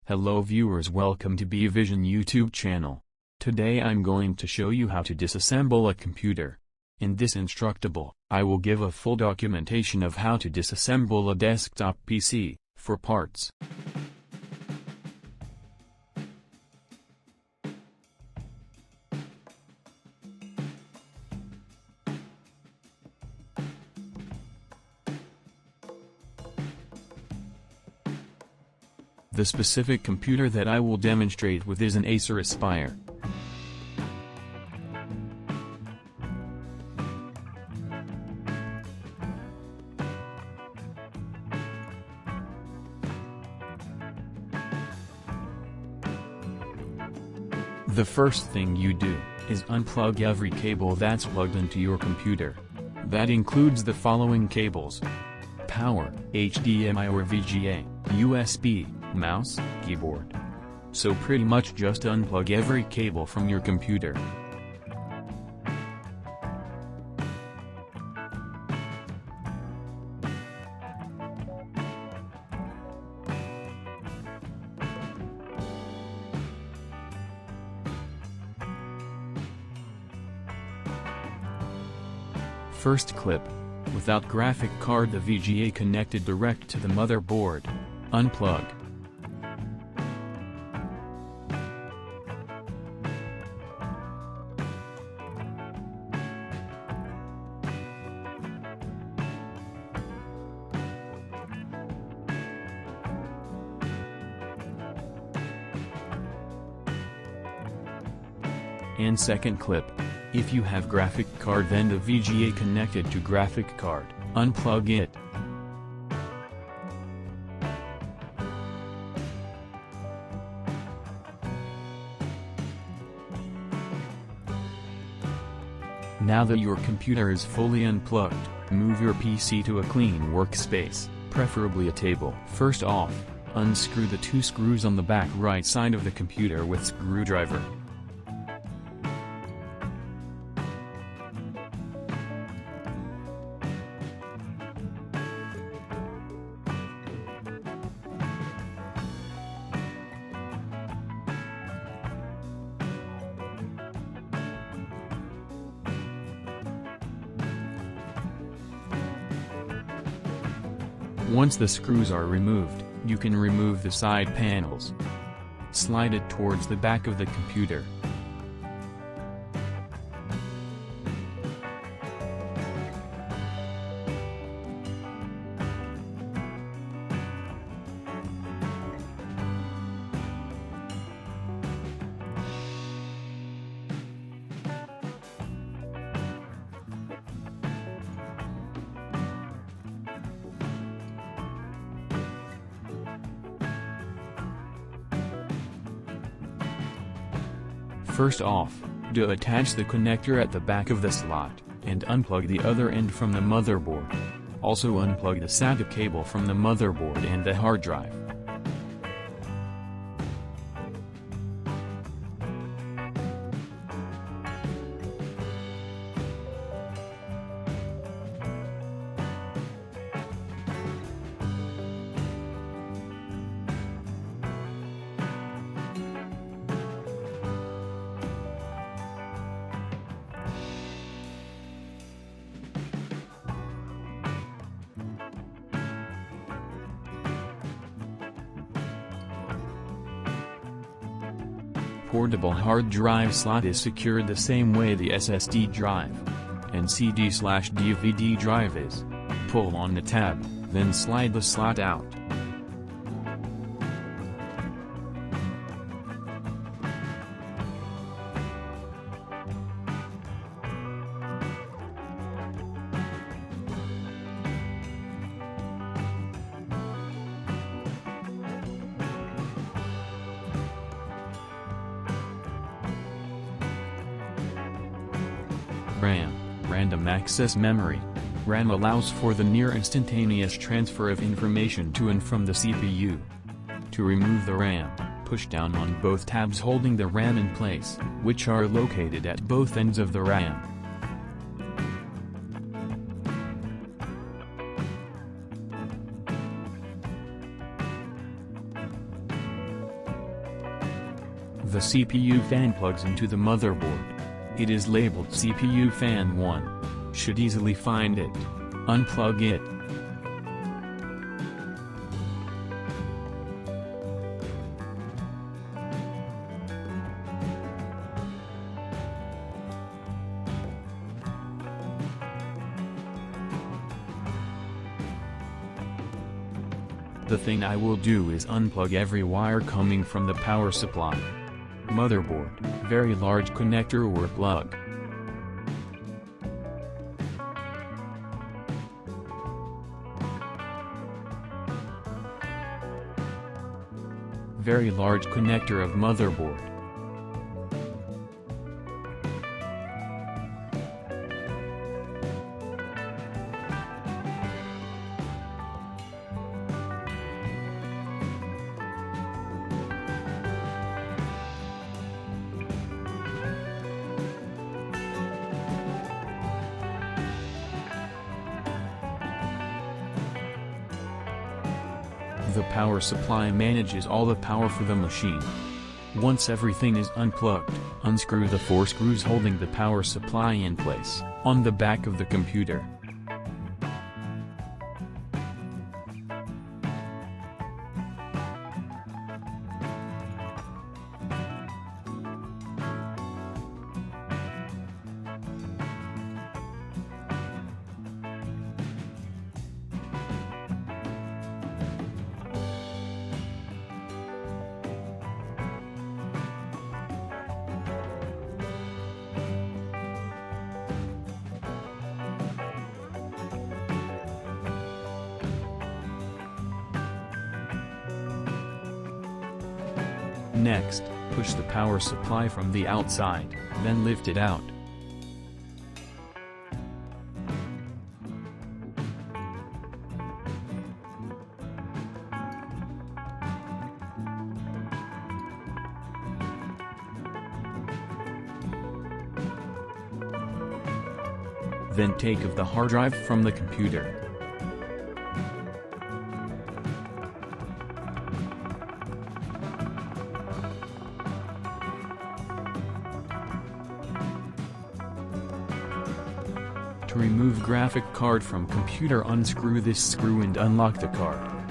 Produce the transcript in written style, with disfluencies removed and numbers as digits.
Hello viewers, welcome to bVision YouTube channel. Today I'm going to show you how to disassemble a computer. In this instructable, I will give a full documentation of how to disassemble a desktop PC, for parts. The specific computer that I will demonstrate with is an Acer Aspire. The first thing you do is unplug every cable that's plugged into your computer. That includes the following cables: power, HDMI or VGA, USB, mouse, keyboard. So pretty much just unplug every cable from your computer. First clip. Without graphic card, the VGA connected direct to the motherboard. Unplug. And second clip. If you have graphic card, then the VGA connected to graphic card, unplug it. Now that your computer is fully unplugged, move your PC to a clean workspace, preferably a table. First off, unscrew the two screws on the back right side of the computer with screwdriver. Once the screws are removed, you can remove the side panels. Slide it towards the back of the computer. First off, detach the connector at the back of the slot, and unplug the other end from the motherboard. Also unplug the SATA cable from the motherboard and the hard drive. Portable hard drive slot is secured the same way the SSD drive and CD/DVD drive is. Pull on the tab, then slide the slot out. RAM, random access memory. RAM allows for the near instantaneous transfer of information to and from the CPU. To remove the RAM, push down on both tabs holding the RAM in place, which are located at both ends of the RAM. The CPU fan plugs into the motherboard. It is labeled CPU fan 1. Should easily find it. Unplug it. The thing I will do is unplug every wire coming from the power supply. Motherboard, very large connector or plug. Very large connector of motherboard. The power supply manages all the power for the machine. Once everything is unplugged, unscrew the 4 screws holding the power supply in place, on the back of the computer. Next, push the power supply from the outside, then lift it out. Then take off the hard drive from the computer. To remove graphic card from computer, unscrew this screw and unlock the card.